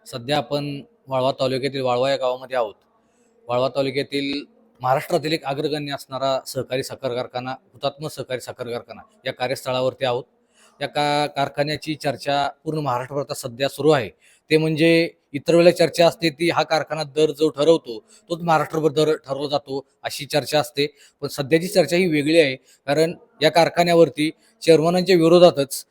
सध्या आपण वाळवा तालुक्यातील वाळवा या गावामध्ये आहोत. वाळवा तालुक्यातील महाराष्ट्रातील एक अग्रगण्य असणारा सहकारी साखर कारखाना, हुतात्मा सहकारी साखर कारखाना या कार्यस्थळावरती आहोत. या कारखान्याची चर्चा पूर्ण महाराष्ट्रभरात सध्या सुरू आहे. ते म्हणजे इतर वेळेला चर्चा असते ती हा कारखाना दर जो ठरवतो तोच महाराष्ट्रभर दर ठरवला जातो अशी चर्चा असते. पण सध्याची चर्चा ही वेगळी आहे, कारण या कारखान्यावरती चेअरमनांच्या विरोधातच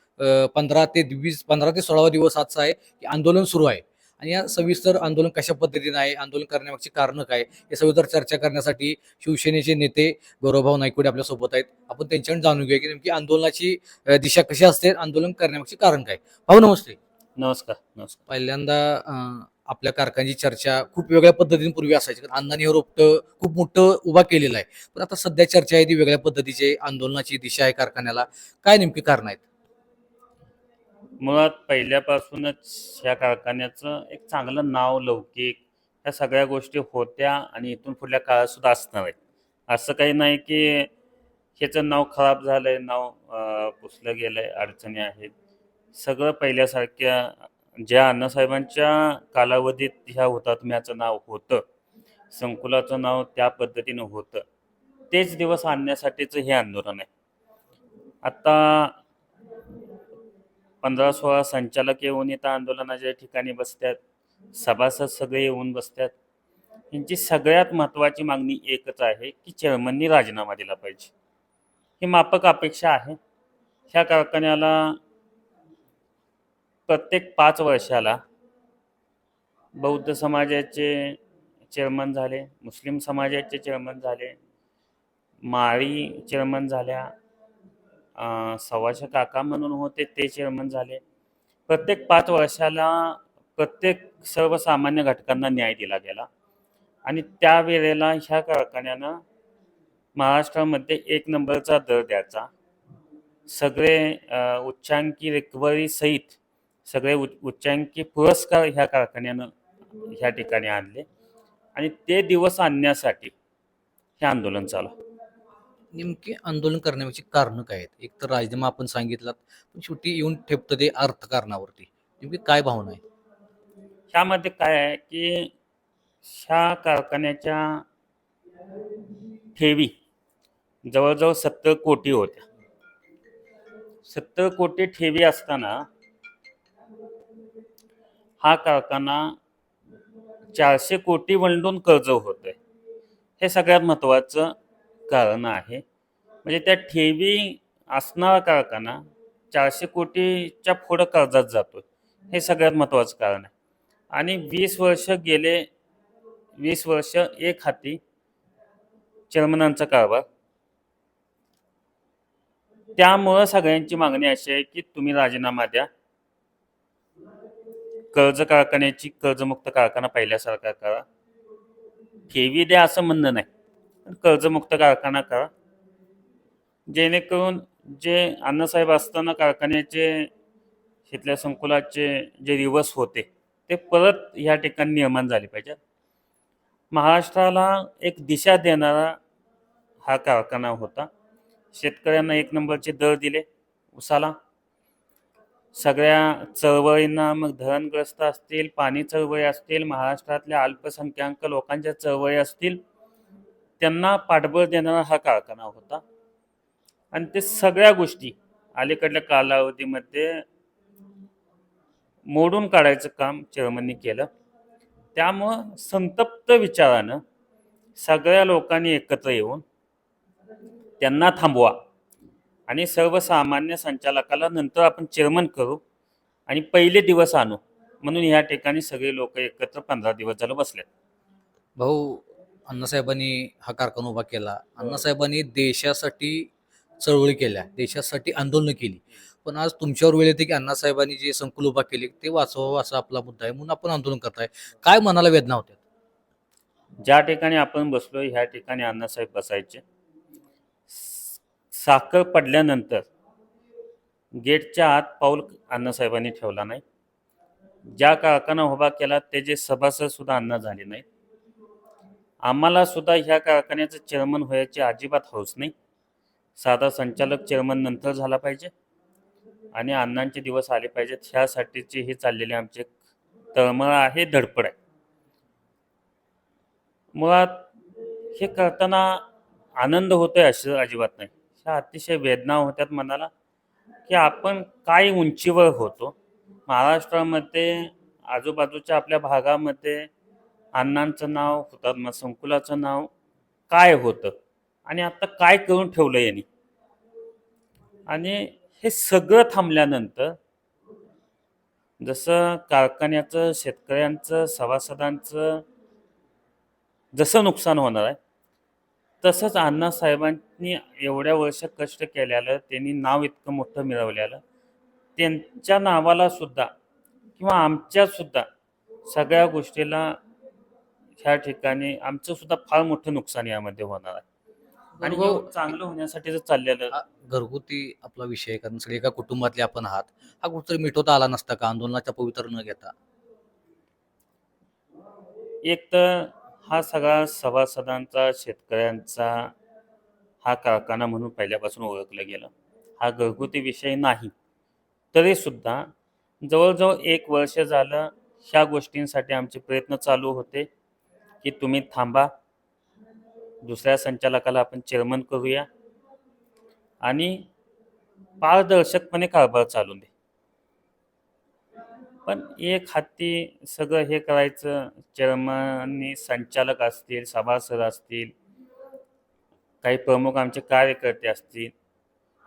15 ते 16 दिवस आजचा आहे की आंदोलन सुरू आहे. आणि या सविस्तर आंदोलन कशा पद्धतीने आहे, आंदोलन करण्यामागची कारण काय, हे सविस्तर चर्चा करण्यासाठी शिवसेनेचे नेते गौरवभाऊ नायकुडे आपल्या सोबत आहेत. आपण त्यांच्याकडून जाणून घेऊया की नेमकी आंदोलनाची दिशा कशी असते, आंदोलन करण्यामागचे कारण काय. भाऊ नमस्ते. नमस्कार. नमस्कार. पहिल्यांदा आपल्या कारखान्याची चर्चा खूप वेगळ्या पद्धतीने पूर्वी असायची, कारण अण्णांनी हे रोपटं खूप मोठं उभा केलेलं आहे. पण आता सध्या चर्चा आहे ती वेगळ्या पद्धतीची आंदोलनाची दिशा आहे कारखान्याला. काय नेमकी कारण आहेत? मुळात पहिल्यापासूनच ह्या कारखान्याचं एक चांगलं नाव, लौकिक ह्या सगळ्या गोष्टी होत्या आणि इथून पुढल्या काळात सुद्धा असणार आहेत. असं काही नाही की ह्याचं नाव खराब झालंय, नाव पुसलं गेलंय, अडचणी आहेत. सगळं पहिल्यासारख्या ज्या अण्णासाहेबांच्या कालावधीत ह्या हुतात्म्याचं नाव होतं, संकुलाचं नाव त्या पद्धतीनं होतं, तेच दिवस आणण्यासाठीचं हे आंदोलन आहे. आता 15-16 संचालक येऊन इथं आंदोलनाच्या ठिकाणी बसतात, सभासद सगळे येऊन बसतात. यांची सगळ्यात महत्त्वाची मागणी एकच आहे की चेअरमननी राजीनामा दिला पाहिजे. ही माफक अपेक्षा आहे. ह्या कारखान्याला प्रत्येक 5 वर्षाला बौद्ध समाजाचे चेअरमन झाले, मुस्लिम समाजाचे चेअरमन झाले, माळी चेअरमन झाल्या, सव्वाशे काका म्हणून होते ते चेअरमन झाले. प्रत्येक 5 वर्षाला प्रत्येक सर्वसामान्य घटकांना न्याय दिला गेला आणि त्यावेळेला ह्या कारखान्यानं महाराष्ट्रामध्ये 1 नंबरचा दर द्यायचा. सगळे उच्चांकी रिकव्हरी सहित सगळे उच्चांकी पुरस्कार ह्या कारखान्यानं ह्या ठिकाणी आणले आणि ते दिवस आणण्यासाठी हे आंदोलन चालू. नेमके आंदोलन करण्याची कारण काय आहेत? एक तर राजीनामा आपण सांगितलात, पण शेवटी येऊन ठेपतं ते अर्थकारणावरती. नेमकी काय भावना आहे? ह्यामध्ये काय आहे की ह्या कारखान्याच्या ठेवी जवळजवळ 70 कोटी होत्या. 70 कोटी ठेवी असताना हा कारखाना 400 कोटी वंडून कर्ज होतंय. हे सगळ्यात महत्त्वाचं कारण आहे. म्हणजे त्या ठेवी असणारा कारखाना 400 कोटीच्या पुढं कर्जात जातोय. हे सगळ्यात महत्त्वाचं कारण आहे. आणि 20 वर्ष गेले, 20 वर्ष एक हाती चेअरमनांचा कारभार. त्यामुळं सगळ्यांची मागणी अशी आहे की तुम्ही राजीनामा द्या. कर्जमुक्त कारखाना पहिल्यासारखा करा. ठेवी द्या असं म्हणणं नाही, पण कर्जमुक्त कारखाना करा, जेणेकरून जे अण्णासाहेब असताना कारखान्याचे इथल्या संकुलाचे जे दिवस होते ते परत ह्या ठिकाणी निर्माण झाले पाहिजेत. महाराष्ट्राला एक दिशा देणारा हा कारखाना होता. शेतकऱ्यांना 1 नंबरचे दर दिले उसाला. सगळ्या चळवळींना, मग धरणग्रस्त असतील, पाणी चळवळी असतील, महाराष्ट्रातल्या अल्पसंख्याक लोकांच्या चळवळी असतील, त्यांना पाठबळ देणारा हा कारखाना होता. आणि ते सगळ्या गोष्टी अलीकडल्या कालावधीमध्ये मोडून काढायचं काम चेअरमननी केलं. त्यामुळं संतप्त विचारानं सगळ्या लोकांनी एकत्र येऊन त्यांना थांबवा आणि सर्वसामान्य संचालकाला नंतर आपण चेअरमन करू आणि पहिले दिवस आणू म्हणून ह्या ठिकाणी सगळे लोक एकत्र 15 दिवस झालं बसले. भाऊ, अण्णासाहेबांनी हा कारखाना उभा केला. अण्णासाहेबांनी देशासाठी चळवळी केल्या, देशासाठी आंदोलनं केली. पण आज तुमच्यावर वेळ येते की अण्णासाहेबांनी जे संकुल उभा केले ते वाचवावं असा आपला मुद्दा आहे, म्हणून आपण आंदोलन करताय. काय मनाला वेदना होत्या? ज्या ठिकाणी आपण बसलोय ह्या ठिकाणी अण्णासाहेब बसायचे. साखर पडल्यानंतर गेटच्या आत पाऊल अण्णासाहेबांनी ठेवला नाही. ज्या कारखाना उभा केला त्याचे सभासद सुद्धा अण्णा झाले नाही. आम्हाला सुद्धा ह्या कारखान्याचं चेअरमन व्हायची अजिबात हौस नाही. साधा संचालक चेअरमन नंतर झाला पाहिजे आणि अण्णांचे दिवस आले पाहिजेत, ह्यासाठीची ही चाललेली आमची तळमळ आहे, धडपड आहे. मुळात हे करताना आनंद होतोय असं अजिबात नाही. ह्या अतिशय वेदना होत्यात मनाला, की आपण काय उंचीवर होतो. महाराष्ट्रामध्ये आजूबाजूच्या आपल्या भागामध्ये अण्णांचं नाव, हुतात्मा संकुलाचं नाव काय होतं आणि आता काय करून ठेवलं यांनी. आणि हे सगळं थांबल्यानंतर जसं कारखान्याचं, शेतकऱ्यांचं, सभासदांचं जसं नुकसान होणार आहे, तसंच अण्णासाहेबांनी एवढ्या वर्ष कष्ट केलेलं, त्यांनी नाव इतकं मोठं मिळवलेलं, त्यांच्या नावाला सुद्धा किंवा आमच्या सुद्धा सगळ्या गोष्टीला ह्या ठिकाणी आमचं सुद्धा फार मोठं नुकसान यामध्ये होणार आहे. आणि भाऊ, हे चांगलं होण्यासाठी जर चाललेलं हा घरगुती आपला विषय आहे, कारण सगळे एका कुटुंबातले आपण आहात. हा कुठतरी मिटवता आला नसता का आंदोलनाच्या पवित्र न घेता? एक तर हा सगळा सभासदांचा, शेतकऱ्यांचा हा कारखाना म्हणून पहिल्यापासून ओळखला गेला. हा घरगुती विषय नाही. तरी सुद्धा जवळजवळ 1 वर्ष झालं ह्या गोष्टींसाठी आमचे प्रयत्न चालू होते, की तुम्ही थांबा, दुसऱ्या संचालकाला आपण चेअरमन करूया आणि पारदर्शकपणे कारभार चालू दे. पण एक हाती सगळं हे करायचं, चेअरमननी संचालक असतील, सभासद असतील, काही प्रमुख आमचे कार्यकर्ते असतील,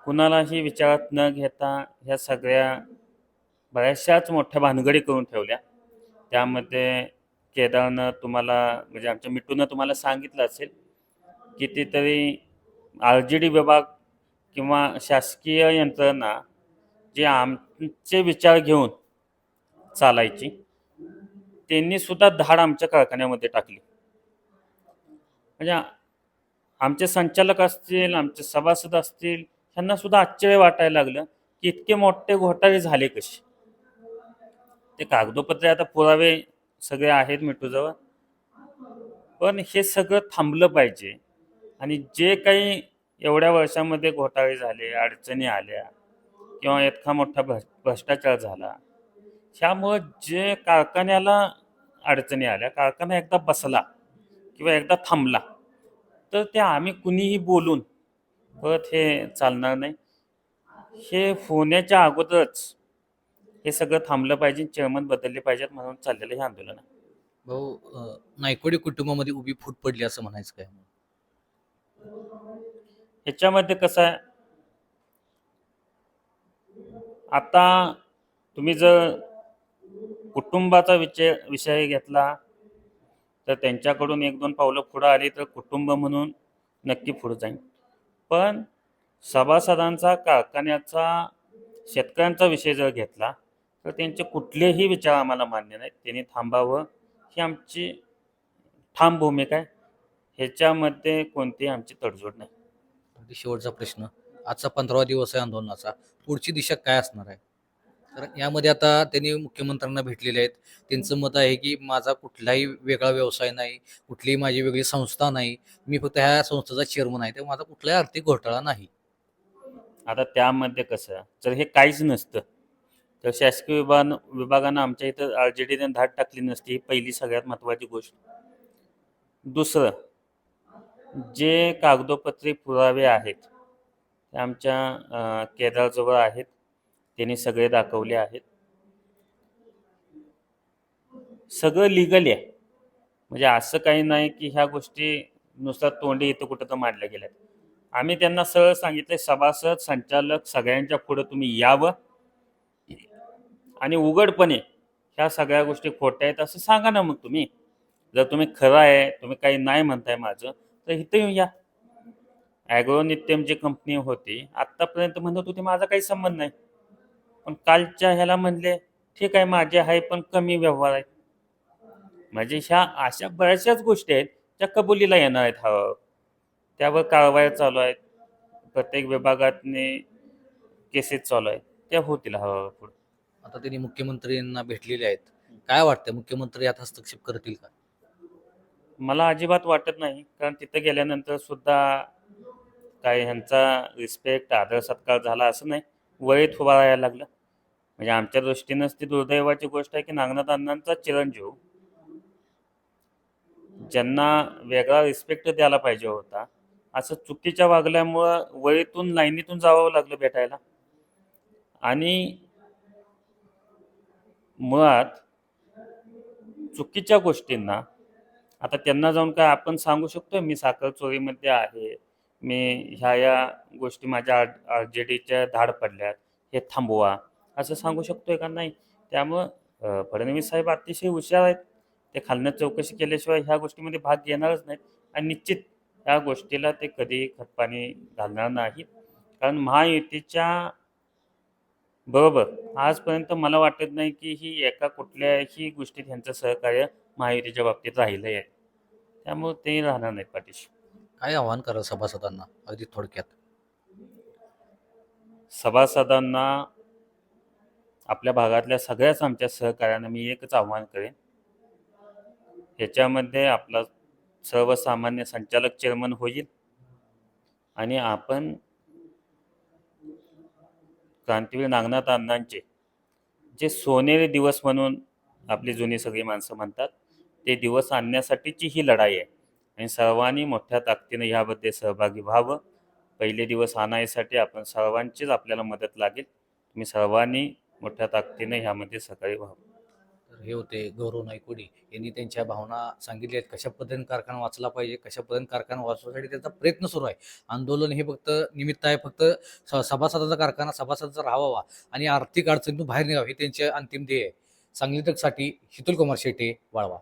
कुणालाही विचारात न घेता ह्या सगळ्या बऱ्याचशाच मोठ्या भानगडी करून ठेवल्या. त्यामध्ये केदारनं तुम्हाला म्हणजे आमच्या मिटूनं तुम्हाला सांगितलं असेल, कितीतरी RGD विभाग किंवा शासकीय यंत्रणा जे आमचे विचार घेऊन चालायची, त्यांनी सुद्धा धाड आमच्या कारखान्यामध्ये टाकली. म्हणजे आमचे संचालक असतील, आमचे सभासद असतील, ह्यांना सुद्धा आश्चर्य वाटायला लागलं, की इतके मोठे घोटाळे झाले कसे. ते कागदोपत्रे आता पुरावे सगळे आहेत मिठूजवळ, पण हे सगळं थांबलं पाहिजे. आणि जे काही एवढ्या वर्षामध्ये घोटाळे झाले, अडचणी आल्या किंवा इतका मोठा भ्रष्टाचार झाला, ह्यामुळं जे कारखान्याला अडचणी आल्या, कारखाना एकदा बसला किंवा एकदा थांबला, तर ते आम्ही कुणीही बोलून परत हे चालणार नाही. हे होण्याच्या अगोदरच हे सगळं थांबलं पाहिजे, चेअरमन बदलले पाहिजेत म्हणून चाललेलं हे आंदोलन आहे. भाऊ, नायकवडी कुटुंबामध्ये उभी फूट पडली असं म्हणायचं काय? ह्याच्यामध्ये कसं आहे, आता तुम्ही जर कुटुंबाचा विषय घेतला, तर त्यांच्याकडून 1-2 पावलं पुढं आली तर कुटुंब म्हणून नक्की पुढं जाईल. पण सभासदांचा, कारखान्याचा, शेतकऱ्यांचा विषय जर घेतला, तर त्यांचे कुठलेही विचार आम्हाला मान्य नाहीत. त्यांनी थांबावं ही आमची ठाम भूमिका आहे. ह्याच्यामध्ये कोणतीही आमची तडजोड नाही. अगदी शेवटचा प्रश्न, आजचा 15वा दिवस आहे आंदोलनाचा, पुढची दिशा काय असणार आहे? तर यामध्ये आता त्यांनी मुख्यमंत्र्यांना भेटलेले आहेत. त्यांचं मत आहे की माझा कुठलाही वेगळा व्यवसाय नाही, कुठलीही माझी वेगळी संस्था नाही, मी फक्त ह्या संस्थेचा चेअरमन आहे, तेव्हा माझा कुठलाही आर्थिक घोटाळा नाही. आता त्यामध्ये कसं, जर हे काहीच नसतं तर शासकीय विभागानं आमच्या इथं RGDने धाड टाकली नसती. ही पहिली सगळ्यात महत्त्वाची गोष्ट. दुसरं, जे कागदोपत्री पुरावे आहेत ते आमच्या केदारजवळ आहेत, त्यांनी सगळे दाखवले आहेत. सगळं लिगली आहे. म्हणजे असं काही नाही की ह्या गोष्टी नुसतं तोंडी इथं कुठं तर मांडल्या गेल्यात. आम्ही त्यांना सरळ सांगितले, सभासद, संचालक सगळ्यांच्या पुढं तुम्ही यावं आणि उघडपणे ह्या सगळ्या गोष्टी खोट्या आहेत असं सांगा ना. मग तुम्ही जर तुम्ही खरं आहे, तुम्ही काही नाही म्हणताय माझं, तर इथं येऊन या. ॲग्रोनित्यम जी कंपनी होती आत्तापर्यंत म्हणत होती माझा काही संबंध नाही, पण कालच्या ह्याला म्हणले ठीक आहे माझे आहे पण कमी व्यवहार आहेत. म्हणजे ह्या अशा बऱ्याचशाच गोष्टी आहेत ज्या कबुलीला येणार आहेत. हळूहळू त्यावर कारवाया चालू आहेत, प्रत्येक विभागातने केसेस चालू आहेत, त्या होतील हळूहळू पुढे. आता त्यांनी मुख्यमंत्र्यांना भेटलेले आहेत, काय वाटतं मुख्यमंत्री यात हस्तक्षेप करतील का? मला अजिबात वाटत नाही, कारण तिथं गेल्यानंतर सुद्धा काय ह्यांचा रिस्पेक्ट, आदर सत्कार झाला असं नाही. वळीत उभा राहायला लागलं. म्हणजे आमच्या दृष्टीनंच ती दुर्दैवाची गोष्ट आहे की नागनाथ अण्णांचा चिरंजीव ज्यांना वेगळा रिस्पेक्ट द्यायला पाहिजे होता असं चुकीच्या वागल्यामुळं वळीतून लाईनीतून जावं लागलं भेटायला. आणि मुळात चुकीच्या गोष्टींना आता त्यांना जाऊन काय आपण सांगू शकतोय मी साखर चोरीमध्ये आहे, मी ह्या गोष्टी माझ्या आर-जे-डीच्या धाड पडल्यात, हे थांबवा, असं सांगू शकतोय का? नाही. त्यामुळं फडणवीस साहेब अतिशय हुशार आहेत. ते खालनं चौकशी केल्याशिवाय ह्या गोष्टीमध्ये भाग घेणारच नाहीत आणि निश्चित ह्या गोष्टीला ते कधी खतपाणी घालणार नाहीत. कारण महायुतीच्या बरोबर आजपर्यंत मला वाटत नाही की ही एका कुठल्याही गोष्टीत ह्यांचं सहकार्य महायुतीच्या बाबतीत राहिलं आहे. त्यामुळे ते राहणार नाहीत पाठीशी. काय आव्हान करा सभासदांना अगदी थोडक्यात? सभासदांना आपल्या भागातल्या सगळ्याच आमच्या सहकार्यांना मी एकच आव्हान करेन, ह्याच्यामध्ये आपला सर्वसामान्य संचालक चेअरमन होईल आणि आपण क्रांतीवीर नागनाथ अण्णांचे जे सोनेरी दिवस म्हणून आपली जुनी सगळी माणसं म्हणतात, ते दिवस आणण्यासाठीची ही लढाई आहे आणि सर्वांनी मोठ्या ताकदीने ह्यामध्ये सहभागी व्हावं. पहिले दिवस आणायसाठी आपण सर्वांचीच आपल्याला मदत लागेल. तुम्ही सर्वांनी मोठ्या ताकदीने ह्यामध्ये सहभागी व्हावं. तर हे होते गौरव नायकुडी यांनी त्यांच्या भावना सांगितल्या आहेत. कशा पद्धतीने कारखाना वाचला पाहिजे, कशा पद्धतीने कारखाना वाचवण्यासाठी त्यांचा प्रयत्न सुरू आहे. आंदोलन हे फक्त निमित्त आहे, फक्त सभासदांचा कारखाना सभासदांचा राहावा आणि आर्थिक अडचणीतून बाहेर निघावं हे त्यांचे अंतिम ध्येय आहे. सांगली तकसाठी हितुल कुमार शेटे, वाळवा.